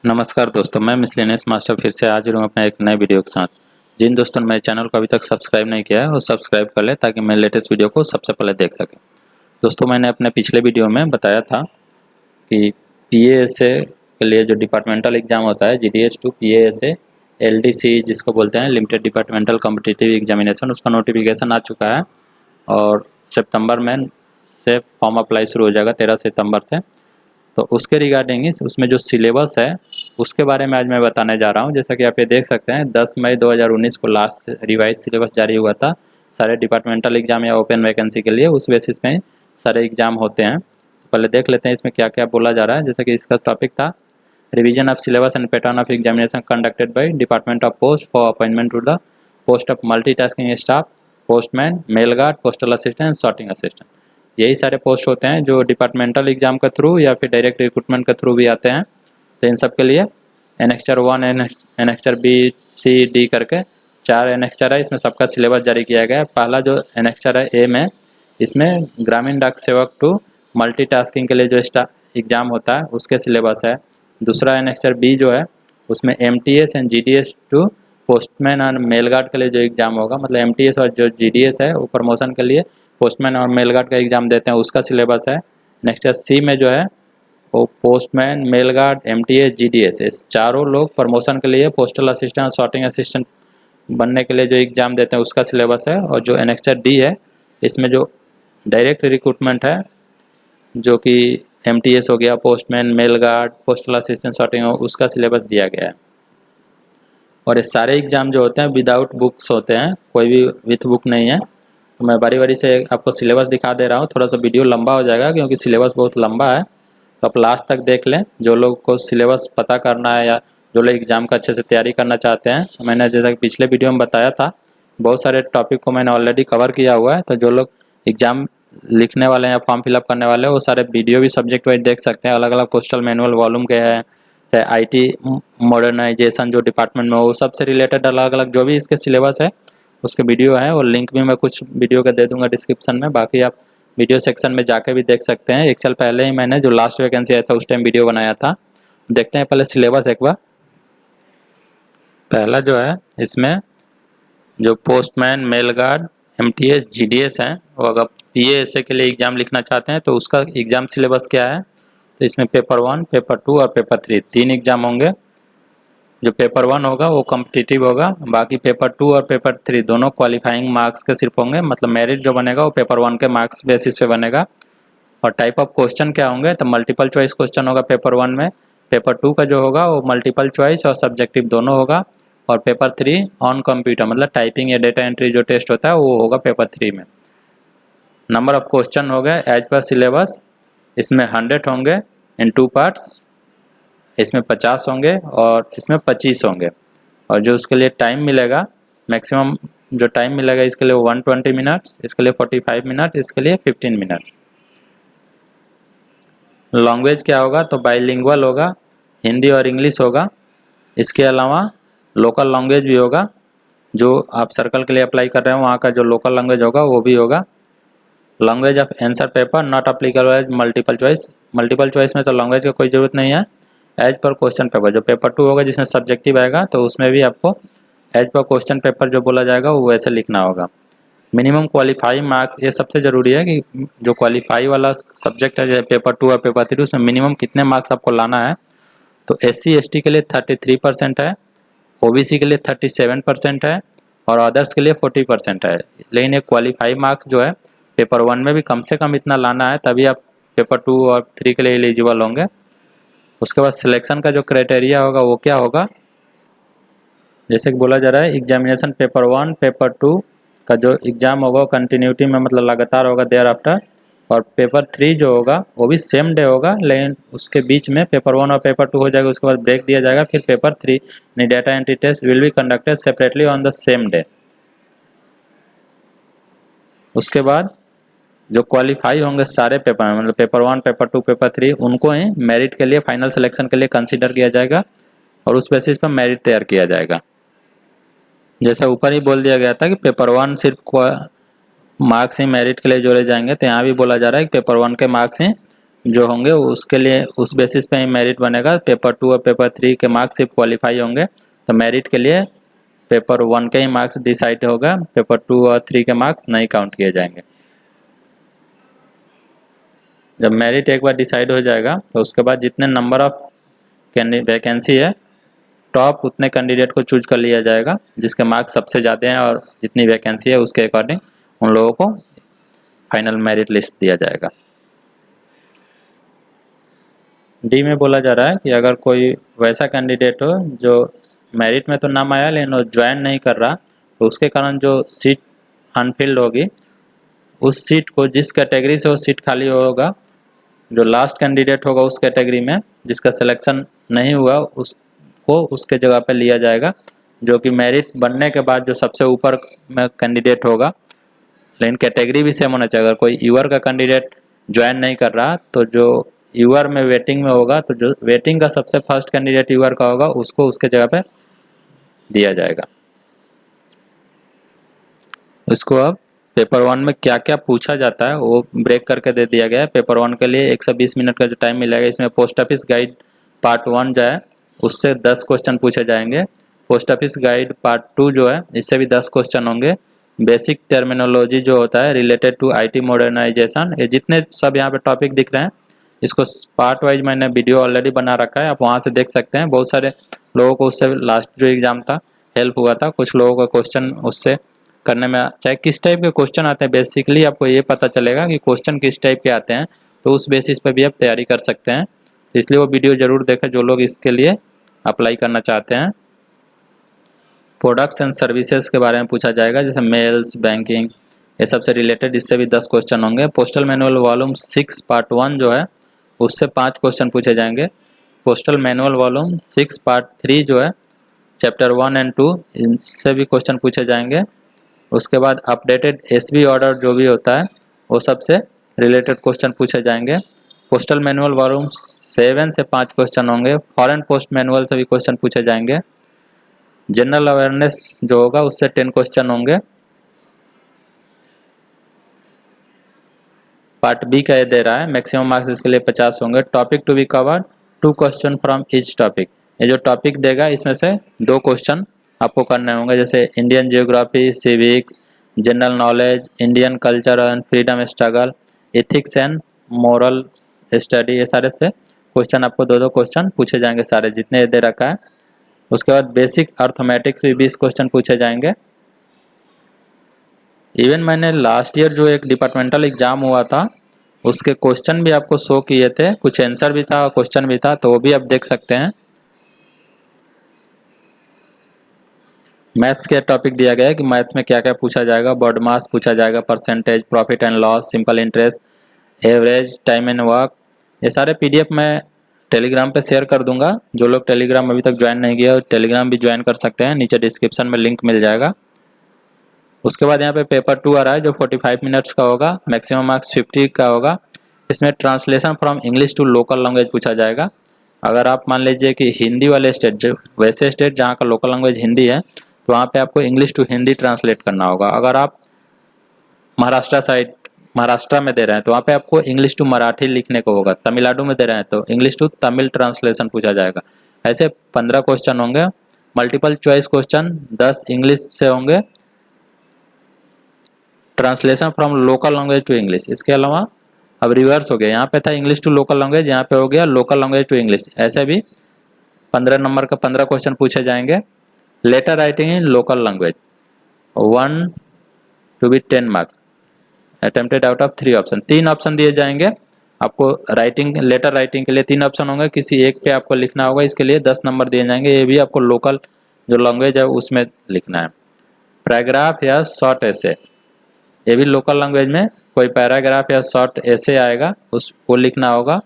नमस्कार दोस्तों, मैं मिसलेनियस मास्टर फिर से हाजिर हूँ अपने एक नए वीडियो के साथ। जिन दोस्तों ने मेरे चैनल को अभी तक सब्सक्राइब नहीं किया है वो सब्सक्राइब कर ले ताकि मैं लेटेस्ट वीडियो को सबसे पहले देख सकें। दोस्तों, मैंने अपने पिछले वीडियो में बताया था कि पीएएसए के लिए जो डिपार्टमेंटल एग्जाम होता है GDS2 पीएएसए LDC जिसको बोलते हैं लिमिटेड डिपार्टमेंटल कॉम्पिटिटिव एग्जामिनेशन, उसका नोटिफिकेशन आ चुका है और सितंबर में से फॉर्म अप्लाई शुरू हो जाएगा 13 सितंबर से। तो उसके रिगार्डिंग उसमें जो सिलेबस है उसके बारे में आज मैं बताने जा रहा हूँ। जैसा कि आप ये देख सकते हैं 10 मई 2019 को लास्ट रिवाइज सिलेबस जारी हुआ था सारे डिपार्टमेंटल एग्जाम या ओपन वैकेंसी के लिए। उस बेसिस में सारे एग्जाम होते हैं। तो पहले देख लेते हैं इसमें क्या क्या बोला जा रहा है। जैसा कि इसका टॉपिक था revision of syllabus and pattern of examination conducted by department of post for appointment to the post of multitasking staff, postman, mail guard, postal assistant, sorting assistant. यही सारे पोस्ट होते हैं जो डिपार्टमेंटल एग्जाम के through या फिर direct recruitment के through भी आते हैं। तो इन सब के लिए annexure 1, annexure B, C, D करके 4 एनेक्स्चर है। इसमें सबका सिलेबस जारी किया गया है। पहला जो एनेक्स्चर है A में, इसमें ग्रामीण डाक सेवक टू मल्टीटास्किंग के लिए जो एग्ज़ाम होता है उसके सिलेबस है। दूसरा एनेक्स्चर B जो है उसमें MTS and GDS to postman और मेल गार्ड के लिए जो एग्ज़ाम होगा, मतलब MTS और जो GDS है वो प्रमोशन के लिए पोस्टमैन और मेल गार्ड का एग्ज़ाम देते हैं, उसका सिलेबस है। नेक्स्ट C में जो है वो postman, mail guard, MTS, GDS इस चारों लोग प्रमोशन के लिए पोस्टल असिस्टेंट और सॉर्टिंग असिस्टेंट बनने के लिए जो एग्ज़ाम देते हैं उसका सिलेबस है। और जो एनेक्स्चर D है इसमें जो डायरेक्ट रिक्रूटमेंट है जो कि MTS हो गया, postman, mail guard, postal assistant, sorting हो, उसका सिलेबस दिया गया है। और ये सारे एग्ज़ाम जो होते हैं विदाउट बुक्स होते हैं, कोई भी विथ बुक नहीं है। तो मैं बारी बारी से आपको सिलेबस दिखा दे रहा हूँ। थोड़ा सा वीडियो लंबा हो जाएगा क्योंकि सिलेबस बहुत लंबा है, तो आप लास्ट तक देख लें। जो लोग को सिलेबस पता करना है या जो लोग एग्ज़ाम का अच्छे से तैयारी करना चाहते हैं, तो मैंने जैसा कि पिछले वीडियो में बताया था बहुत सारे टॉपिक को मैंने ऑलरेडी कवर किया हुआ है। तो जो लोग एग्ज़ाम लिखने वाले हैं या फॉर्म फिलअप करने वाले हैं वो सारे वीडियो भी सब्जेक्ट वाइज देख सकते हैं। अलग अलग पोस्टल मैनुअल वॉल्यूम के हैं, चाहे IT मॉडर्नाइजेशन जो डिपार्टमेंट में हो, सबसे रिलेटेड अलग अलग जो भी इसके सिलेबस है उसके वीडियो है और लिंक भी मैं कुछ वीडियो का दे दूंगा डिस्क्रिप्शन में। बाकी आप वीडियो सेक्शन में जाके भी देख सकते हैं। एक साल पहले ही मैंने जो लास्ट वैकेंसी आया था उस टाइम वीडियो बनाया था। देखते हैं पहले सिलेबस एक बार। पहला जो है इसमें जो postman, mail guard, MTS, GDS हैं, वो अगर PASA के लिए एग्ज़ाम लिखना चाहते हैं तो उसका एग्ज़ाम सिलेबस क्या है। तो इसमें पेपर 1, पेपर 2 और पेपर 3 तीन एग्ज़ाम होंगे। जो पेपर 1 होगा वो कॉम्पिटिटिव होगा, बाकी पेपर 2 और पेपर 3 दोनों क्वालिफाइंग मार्क्स के सिर्फ होंगे, मतलब मेरिट जो बनेगा वो पेपर 1 के मार्क्स बेसिस पे बनेगा। और टाइप ऑफ क्वेश्चन क्या होंगे, तो मल्टीपल चॉइस क्वेश्चन होगा पेपर 1 में। पेपर 2 का जो होगा वो मल्टीपल चॉइस और सब्जेक्टिव दोनों होगा। और पेपर 3 ऑन कंप्यूटर, मतलब टाइपिंग या डेटा एंट्री जो टेस्ट होता है वो होगा पेपर 3 में। नंबर ऑफ क्वेश्चन हो गए एज पर सिलेबस, इसमें 100 होंगे इन 2 पार्ट्स, इसमें 50 होंगे और इसमें 25 होंगे। और जो उसके लिए टाइम मिलेगा, मैक्सिमम जो टाइम मिलेगा इसके लिए 120 मिनट्स, इसके लिए 45 मिनट, इसके लिए 15 मिनट्स। लैंग्वेज क्या होगा, तो बाइलिंगुअल होगा, हिंदी और इंग्लिश होगा। इसके अलावा लोकल लैंग्वेज भी होगा, जो आप सर्कल के लिए अप्लाई कर रहे हैं वहाँ का जो लोकल लैंग्वेज होगा वो भी होगा। Language of answer paper not applicable as multiple choice. Multiple choice में तो लैंग्वेज की कोई ज़रूरत नहीं है। एज पर क्वेश्चन पेपर जो पेपर 2 होगा जिसमें सब्जेक्टिव आएगा तो उसमें भी आपको एज पर क्वेश्चन पेपर जो बोला जाएगा वो वैसे लिखना होगा। मिनिमम क्वालिफाइंग मार्क्स, ये सबसे ज़रूरी है कि जो क्वालिफाई वाला सब्जेक्ट है जैसे पेपर 2 और पेपर 3 उसमें मिनिमम कितने मार्क्स आपको लाना है। तो SC ST के लिए 33% है, OBC के लिए 37% है और अदर्स के लिए 40% है। लेकिन ये क्वालिफाई मार्क्स जो है पेपर 1 में भी कम से कम इतना लाना है, तभी आप पेपर 2 और 3 के लिए एलिजिबल होंगे। उसके बाद सिलेक्शन का जो क्राइटेरिया होगा वो क्या होगा, जैसे कि बोला जा रहा है एग्जामिनेशन पेपर 1, पेपर 2 का जो एग्ज़ाम होगा वो कंटिन्यूटी में, मतलब लगातार होगा देयर आफ्टर। और पेपर 3 जो होगा वो भी सेम डे होगा, लेकिन उसके बीच में पेपर 1 और पेपर 2 हो जाएगा, उसके बाद ब्रेक दिया जाएगा। फिर पेपर 3 यानी data entry test will be conducted separately on the same day. उसके बाद जो क्वालिफाई होंगे सारे पेपर में, मतलब पेपर 1, पेपर 2, पेपर 3, उनको ही मेरिट के लिए फाइनल सिलेक्शन के लिए कंसीडर किया जाएगा और उस बेसिस पर मेरिट तैयार किया जाएगा। जैसा ऊपर ही बोल दिया गया था कि पेपर 1 सिर्फ मार्क्स ही मेरिट के लिए जोड़े जाएंगे, तो यहाँ भी बोला जा रहा है कि पेपर 1 के मार्क्स ही जो होंगे उसके लिए उस बेसिस पे ही मेरिट बनेगा। पेपर 2 और पेपर 3 के मार्क्स सिर्फ क्वालिफाई होंगे, तो मेरिट के लिए पेपर 1 के ही मार्क्स डिसाइड होगा, पेपर 2 और 3 के मार्क्स नहीं काउंट किए जाएंगे। जब मेरिट एक बार डिसाइड हो जाएगा तो उसके बाद जितने नंबर ऑफ वैकेंसी है, टॉप उतने कैंडिडेट को चूज कर लिया जाएगा जिसके मार्क्स सबसे ज़्यादा हैं, और जितनी वैकेंसी है उसके अकॉर्डिंग उन लोगों को फाइनल मेरिट लिस्ट दिया जाएगा। डी में बोला जा रहा है कि अगर कोई वैसा कैंडिडेट हो जो मेरिट में तो नाम आया लेकिन वो ज्वाइन नहीं कर रहा, तो उसके कारण जो सीट अनफिल्ड होगी, उस सीट को जिस कैटेगरी से वो सीट खाली होगा, जो लास्ट कैंडिडेट होगा उस कैटेगरी में जिसका सिलेक्शन नहीं हुआ, उसको उसके जगह पे लिया जाएगा, जो कि मेरिट बनने के बाद जो सबसे ऊपर में कैंडिडेट होगा। लेकिन कैटेगरी भी सेम होना चाहिए। अगर कोई यूआर का कैंडिडेट ज्वाइन नहीं कर रहा तो जो यूआर में वेटिंग में होगा, तो जो वेटिंग का सबसे फर्स्ट कैंडिडेट यूआर का होगा उसको उसके जगह पे दिया जाएगा। इसको अब पेपर 1 में क्या क्या पूछा जाता है वो ब्रेक करके दे दिया गया है। पेपर 1 के लिए 120 मिनट का जो टाइम मिलेगा, इसमें पोस्ट ऑफिस गाइड पार्ट 1 जो है उससे 10 क्वेश्चन पूछे जाएंगे। पोस्ट ऑफिस गाइड पार्ट 2 जो है इससे भी 10 क्वेश्चन होंगे। बेसिक टर्मिनोलॉजी जो होता है रिलेटेड टू आईटी मॉडर्नाइजेशन, ये जितने सब यहाँ पे टॉपिक दिख रहे हैं इसको पार्ट वाइज मैंने वीडियो ऑलरेडी बना रखा है, आप वहाँ से देख सकते हैं। बहुत सारे लोगों को उससे लास्ट जो एग्ज़ाम था हेल्प हुआ था, कुछ लोगों का क्वेश्चन उससे करने में, चाहे किस टाइप के क्वेश्चन आते हैं बेसिकली आपको ये पता चलेगा कि क्वेश्चन किस टाइप के आते हैं, तो उस बेसिस पे भी आप तैयारी कर सकते हैं। तो इसलिए वो वीडियो ज़रूर देखें जो लोग इसके लिए अप्लाई करना चाहते हैं। प्रोडक्ट्स एंड सर्विसेज के बारे में पूछा जाएगा, जैसे मेल्स, बैंकिंग, ये सब से रिलेटेड, इससे भी 10 क्वेश्चन होंगे। पोस्टल मैनुअल वॉल्यूम 6 पार्ट 1 जो है उससे 5 क्वेश्चन पूछे जाएंगे। पोस्टल मैनुअल वॉल्यूम 6 पार्ट 3 जो है चैप्टर 1 एंड 2, इनसे भी क्वेश्चन पूछे जाएंगे। उसके बाद अपडेटेड एसबी ऑर्डर जो भी होता है वो सब से रिलेटेड क्वेश्चन पूछे जाएंगे। पोस्टल मैनुअल वॉल्यूम 7 से 5 क्वेश्चन होंगे। फॉरेन पोस्ट मैनुअल से भी क्वेश्चन पूछे जाएंगे। जनरल अवेयरनेस जो होगा उससे 10 क्वेश्चन होंगे। पार्ट बी का ये दे रहा है, मैक्सिमम मार्क्स इसके लिए 50 होंगे। Topic to be covered 2 question from each topic, ये जो टॉपिक देगा इसमें से 2 क्वेश्चन आपको करने होंगे, जैसे Indian geography, civics, general knowledge, Indian culture and freedom struggle, ethics and moral study, ये सारे से क्वेश्चन आपको 2-2 क्वेश्चन पूछे जाएंगे सारे जितने दे रखा है। उसके बाद बेसिक अर्थमेटिक्स भी 20 क्वेश्चन पूछे जाएंगे। इवन मैंने लास्ट ईयर जो एक डिपार्टमेंटल एग्जाम हुआ था उसके क्वेश्चन भी आपको शो किए थे, कुछ आंसर भी था और क्वेश्चन भी था, तो वो भी आप देख सकते हैं। मैथ्स का टॉपिक दिया गया है कि मैथ्स में क्या क्या पूछा जाएगा। बॉडी मास पूछा जाएगा, percentage, profit and loss, simple interest, average, time and work, ये सारे पीडीएफ मैं टेलीग्राम पे शेयर कर दूंगा। जो लोग टेलीग्राम अभी तक ज्वाइन नहीं किया है टेलीग्राम भी ज्वाइन कर सकते हैं, नीचे डिस्क्रिप्शन में लिंक मिल जाएगा। उसके बाद यहाँ पे पेपर 2 आ रहा है जो 45 मिनट्स का होगा, मैक्सिमम मार्क्स 50 का होगा। इसमें translation from English to local language पूछा जाएगा। अगर आप मान लीजिए कि हिंदी वाले स्टेट, जो वैसे स्टेट जहाँ का लोकल लैंग्वेज हिंदी है, तो वहाँ पे आपको इंग्लिश टू हिंदी ट्रांसलेट करना होगा। अगर आप महाराष्ट्र साइड, महाराष्ट्र में दे रहे हैं तो वहाँ पे आपको इंग्लिश टू मराठी लिखने को होगा। तमिलनाडु में दे रहे हैं तो इंग्लिश टू तमिल ट्रांसलेशन पूछा जाएगा। ऐसे 15 क्वेश्चन होंगे। मल्टीपल चॉइस क्वेश्चन 10 इंग्लिश से होंगे। Translation from local language to English, इसके अलावा अब रिवर्स हो गया, यहाँ पे था इंग्लिश टू लोकल लैंग्वेज, यहाँ पे हो गया लोकल लैंग्वेज टू इंग्लिश। ऐसे भी 15 नंबर का 15 क्वेश्चन पूछे जाएंगे। Letter writing in local language 1 to be 10 marks, attempted out of 3 option, 3 option दिए जाएंगे आपको। राइटिंग, लेटर राइटिंग के लिए 3 ऑप्शन होंगे, किसी एक पे आपको लिखना होगा, इसके लिए 10 नंबर दिए जाएंगे। ये भी आपको लोकल जो लैंग्वेज है उसमें लिखना है। पैराग्राफ या शॉर्ट ऐसे, ये भी लोकल लैंग्वेज में कोई पैराग्राफ या शॉर्ट ऐसे आएगा उसको लिखना होगा,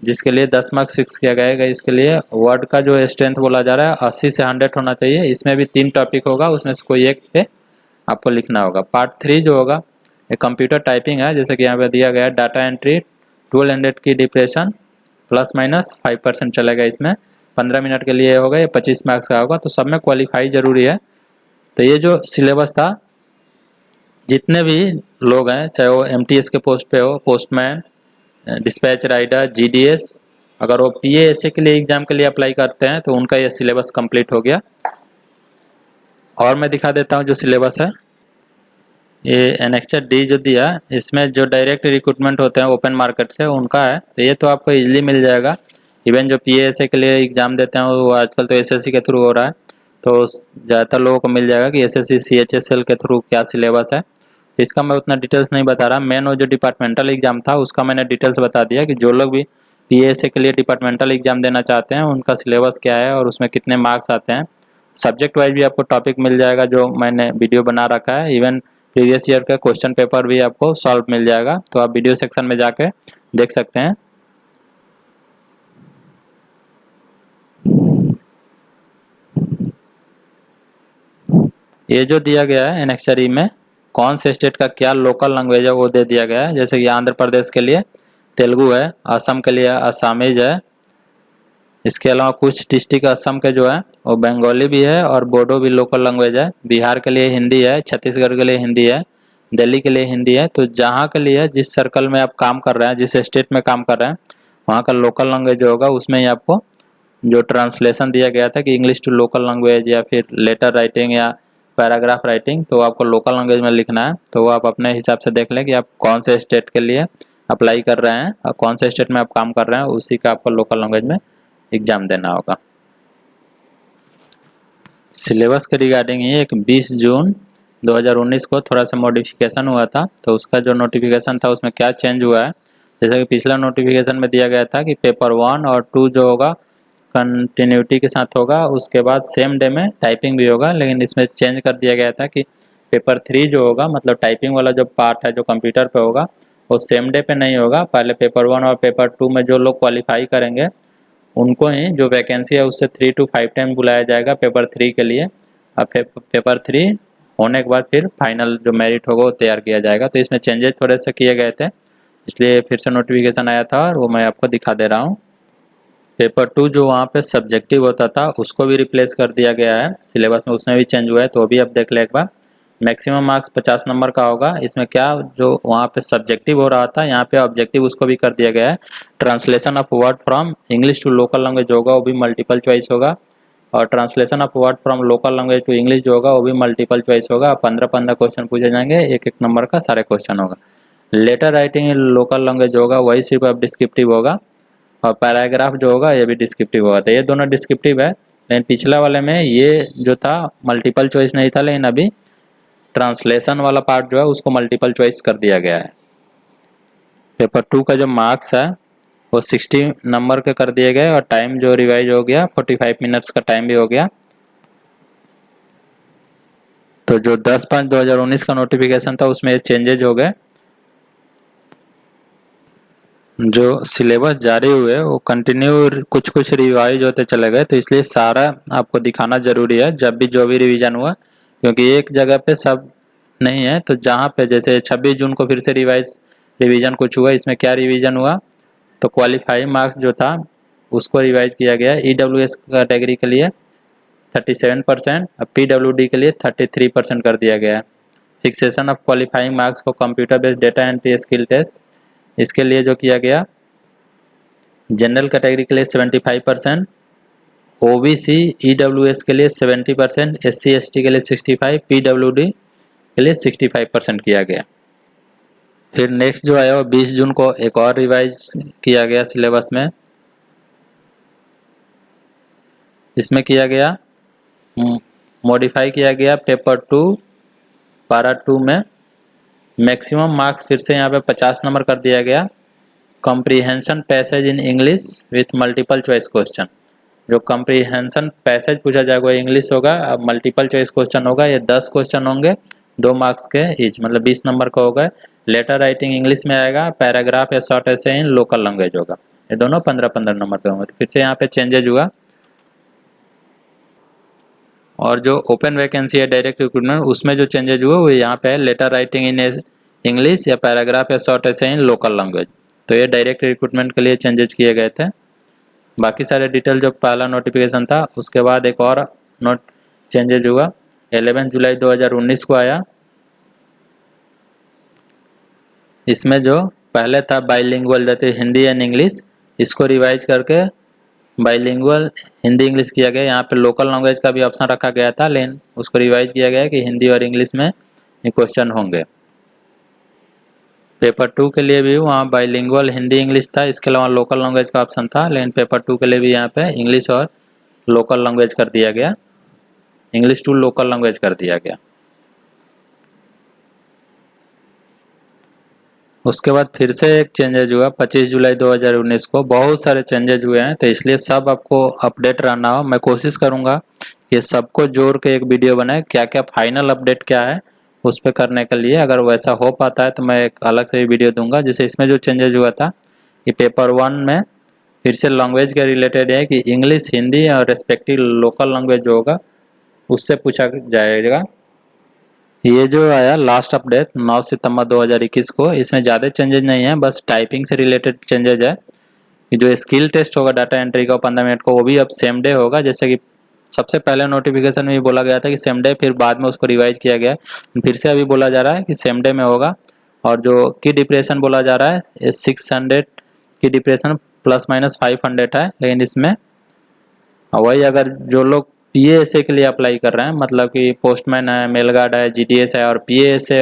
जिसके लिए 10 मार्क्स फिक्स किया गया। इसके लिए वर्ड का जो स्ट्रेंथ बोला जा रहा है 80 से 100 होना चाहिए। इसमें भी 3 टॉपिक होगा, उसमें से कोई एक पे आपको लिखना होगा। पार्ट 3 जो होगा ये कंप्यूटर टाइपिंग है, जैसे कि यहाँ पे दिया गया है डाटा एंट्री 1200 की डिप्रेशन ±5% चलेगा। इसमें 15 मिनट के लिए होगा, ये 25 मार्क्स का होगा, तो सब में क्वालिफाई जरूरी है। तो ये जो सिलेबस था, जितने भी लोग हैं चाहे वो MTS के पोस्ट पे हो, पोस्टमैन, डिस्पैच राइडर, जीडीएस, अगर वो पीएएसए के लिए एग्जाम के लिए अप्लाई करते हैं तो उनका ये सिलेबस कंप्लीट हो गया। और मैं दिखा देता हूँ जो सिलेबस है। ये एनेक्चर डी जो दिया, इसमें जो डायरेक्ट रिक्रूटमेंट होते हैं ओपन मार्केट से उनका है, तो ये तो आपको इजीली मिल जाएगा। इवन जो पीएएसए के लिए एग्ज़ाम देते हैं वो आजकल तो एसएससी के थ्रू हो रहा है, तो ज़्यादातर लोगों को मिल जाएगा कि एसएससी सीएचएसएल के थ्रू क्या सिलेबस है। तो इसका मैं उतना डिटेल्स नहीं बता रहा। मेन वो जो डिपार्टमेंटल एग्ज़ाम था उसका मैंने डिटेल्स बता दिया कि जो लोग भी पीएएसए के लिए डिपार्टमेंटल एग्ज़ाम देना चाहते हैं उनका सिलेबस क्या है और उसमें कितने मार्क्स आते हैं। सब्जेक्ट वाइज भी आपको टॉपिक मिल जाएगा जो मैंने वीडियो बना रखा है। इवन प्रीवियस ईयर का क्वेश्चन पेपर भी आपको सॉल्व मिल जाएगा, तो आप वीडियो सेक्शन में जाके देख सकते हैं। ये जो दिया गया है एनेक्चर ई में कौन से स्टेट का क्या लोकल लैंग्वेज है वो दे दिया गया है। जैसे कि आंध्र प्रदेश के लिए तेलुगु है, असम के लिए असमीज है, इसके अलावा कुछ डिस्ट्रिक्ट असम के जो है वो बंगाली भी है और बोडो भी लोकल लैंग्वेज है। बिहार के लिए हिंदी है, छत्तीसगढ़ के लिए हिंदी है, दिल्ली के लिए हिंदी है। तो जहाँ के लिए जिस सर्कल में आप काम कर रहे हैं, जिस स्टेट में काम कर रहे हैं, वहाँ का लोकल लैंग्वेज जो होगा उसमें ही आपको जो ट्रांसलेशन दिया गया था कि इंग्लिश टू लोकल लैंग्वेज या फिर लेटर राइटिंग या पैराग्राफ राइटिंग, तो आपको लोकल लैंग्वेज में लिखना है। तो वो आप अपने हिसाब से देख लें कि आप कौन से स्टेट के लिए अप्लाई कर रहे हैं और कौन से स्टेट में आप काम कर रहे हैं, उसी का आपको लोकल लैंग्वेज में एग्जाम देना होगा। सिलेबस के रिगार्डिंग ही एक 20 जून 2019 को थोड़ा सा मॉडिफिकेशन हुआ था, तो उसका जो नोटिफिकेशन था उसमें क्या चेंज हुआ है। जैसे कि पिछला नोटिफिकेशन में दिया गया था कि पेपर 1 और 2 जो होगा कंटिन्यूटी के साथ होगा, उसके बाद सेम डे में टाइपिंग भी होगा। लेकिन इसमें चेंज कर दिया गया था कि पेपर 3 जो होगा, मतलब टाइपिंग वाला जो पार्ट है जो कंप्यूटर पे होगा, वो सेम डे पे नहीं होगा। पहले पेपर 1 और पेपर 2 में जो लोग क्वालिफाई करेंगे उनको ही जो वैकेंसी है उससे 3 to 5 टाइम बुलाया जाएगा पेपर 3 के लिए। और पेपर 3 होने के बाद फिर फाइनल जो मेरिट होगा वो तैयार किया जाएगा। तो इसमें चेंजेस थोड़े से किए गए थे, इसलिए फिर से नोटिफिकेशन आया था और वो मैं आपको दिखा दे रहा हूँ। पेपर 2 जो वहाँ पे सब्जेक्टिव होता था उसको भी रिप्लेस कर दिया गया है सिलेबस में, उसमें भी चेंज हुआ है, तो भी आप देख लें एक बार। मैक्सिमम मार्क्स 50 नंबर का होगा। इसमें क्या जो वहाँ पे सब्जेक्टिव हो रहा था यहाँ पे ऑब्जेक्टिव उसको भी कर दिया गया है। Translation of word from English to local language जो होगा वो भी मल्टीपल चॉइस होगा, और translation of word from local language to English जो होगा वो भी मल्टीपल चॉइस होगा। 15-15 क्वेश्चन पूछे जाएंगे, एक एक नंबर का सारे क्वेश्चन होगा। Letter writing in local language होगा वही सिर्फ अब डिस्क्रिप्टिव होगा, और पैराग्राफ जो होगा ये भी डिस्क्रिप्टिव होगा। तो ये दोनों डिस्क्रिप्टिव है, लेकिन पिछला वाले में ये जो था मल्टीपल चॉइस नहीं था, लेकिन अभी ट्रांसलेशन वाला पार्ट जो है उसको मल्टीपल चॉइस कर दिया गया है। पेपर 2 का जो मार्क्स है वो 60 नंबर के कर दिए गए, और टाइम जो रिवाइज हो गया 45 मिनट्स का टाइम भी हो गया। तो जो 10/5/2019 का नोटिफिकेशन था उसमें ये चेंजेज हो गए। जो सिलेबस जारी हुए वो कंटिन्यू कुछ कुछ रिवाइज होते चले गए, तो इसलिए सारा आपको दिखाना ज़रूरी है जब भी जो भी रिवीजन हुआ, क्योंकि एक जगह पे सब नहीं है। तो जहाँ पे जैसे 26 जून को फिर से रिवीजन कुछ हुआ, इसमें क्या रिवीजन हुआ, तो क्वालिफाइंग मार्क्स जो था उसको रिवाइज किया गया। EWS कैटेगरी के लिए 37%, PWD के लिए 33% कर दिया गया है। फिक्सेशन ऑफ क्वालिफाइंग मार्क्स को computer based data entry skill test, इसके लिए जो किया गया जनरल कैटेगरी के लिए 75%, OBC EWS के लिए 70%, SC ST के लिए 65%, PWD के लिए 65% किया गया। फिर नेक्स्ट जो आया वो 20 जून को एक और रिवाइज किया गया सिलेबस में। इसमें किया गया मॉडिफाई किया गया पेपर 2 पारा 2 में मैक्सिमम मार्क्स फिर से यहाँ पे 50 नंबर कर दिया गया। Comprehension passage in English with multiple choice question, जो कॉम्प्रीहेंशन पैसेज पूछा जाएगा इंग्लिश होगा, अब मल्टीपल चॉइस क्वेश्चन होगा। ये 10 क्वेश्चन होंगे 2 मार्क्स के ईच, मतलब 20 नंबर का होगा। लेटर राइटिंग इंग्लिश में आएगा, पैराग्राफ या शॉर्ट ऐसे इन लोकल लैंग्वेज होगा। ये दोनों 15-15 नंबर के होंगे। तो फिर से यहाँ पे चेंजेज हुआ, और जो ओपन वैकेंसी है डायरेक्ट रिक्रूटमेंट उसमें जो चेंजेज हुए वो यहाँ पे है, लेटर राइटिंग इन इंग्लिश या पैराग्राफ या शॉर्ट ऐसे इन लोकल लैंग्वेज। तो ये डायरेक्ट रिक्रूटमेंट के लिए चेंजेस किए गए थे। बाकी सारे डिटेल जो पहला नोटिफिकेशन था उसके बाद एक और नोट चेंजेज हुआ 11 जुलाई 2019 को आया। इसमें जो पहले था बाइलिंगुअल जैसे हिंदी एंड इंग्लिश, इसको रिवाइज करके बाइलिंगुअल हिंदी इंग्लिश किया गया। यहाँ पे लोकल लैंग्वेज का भी ऑप्शन रखा गया था, लेकिन उसको रिवाइज किया गया कि हिंदी और इंग्लिश में ये क्वेश्चन होंगे। पेपर 2 के लिए भी वहाँ बाइलिंगुअल हिंदी इंग्लिश था, इसके अलावा लोकल लैंग्वेज का ऑप्शन था, लेकिन पेपर 2 के लिए भी यहाँ पे इंग्लिश और लोकल लैंग्वेज कर दिया गया, इंग्लिश टू लोकल लैंग्वेज कर दिया गया। उसके बाद फिर से एक चेंजेज हुआ 25 जुलाई 2019 को। बहुत सारे चेंजेज हुए हैं, तो इसलिए सब आपको अपडेट रहना हो। मैं कोशिश करूंगा ये सबको जोड़ के एक वीडियो बनाए, क्या क्या फाइनल अपडेट क्या है उस पर करने के लिए। अगर वैसा हो पाता है तो मैं एक अलग से वीडियो दूंगा। जैसे इसमें जो चेंजेज हुआ था कि पेपर 1 में फिर से लैंग्वेज के रिलेटेड है कि इंग्लिश, हिंदी और रेस्पेक्टिव लोकल लैंग्वेज जो होगा उससे पूछा जाएगा। ये जो आया लास्ट अपडेट 9 सितंबर 2021 को, इसमें ज़्यादा चेंजेस नहीं है, बस टाइपिंग से रिलेटेड चेंजेज है कि जो स्किल टेस्ट होगा डाटा एंट्री का 15 मिनट को, वो भी अब सेम डे होगा। जैसे कि सबसे पहले नोटिफिकेशन में भी बोला गया था कि सेम डे, फिर बाद में उसको रिवाइज किया गया, फिर से अभी बोला जा रहा है कि सेम डे में होगा। और जो की डिप्रेशन बोला जा रहा है 600 की डिप्रेशन ±500 है, लेकिन इसमें वही अगर जो लोग PASA के लिए अप्लाई कर रहे हैं, मतलब कि पोस्टमैन है, मेल गार्ड है, GDS है और PASA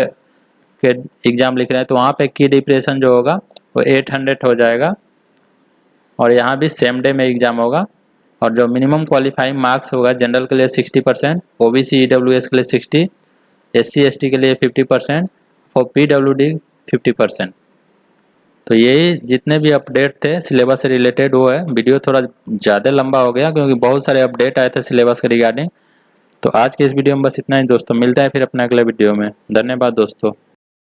के एग्ज़ाम लिख रहे हैं, तो वहाँ पे की डिप्रेशन जो होगा वो 800 हो जाएगा। और यहाँ भी सेम डे में एग्ज़ाम होगा। और जो मिनिमम क्वालिफाइंग मार्क्स होगा जनरल के लिए 60%, OBC EWS के लिए 60%, SC ST के लिए 50% और PWD 50%। तो यही जितने भी अपडेट थे सिलेबस से रिलेटेड वो है। वीडियो थोड़ा ज़्यादा लंबा हो गया क्योंकि बहुत सारे अपडेट आए थे सिलेबस के रिगार्डिंग। तो आज के इस वीडियो में बस इतना ही दोस्तों, मिलता है फिर अपने अगले वीडियो में। धन्यवाद दोस्तों।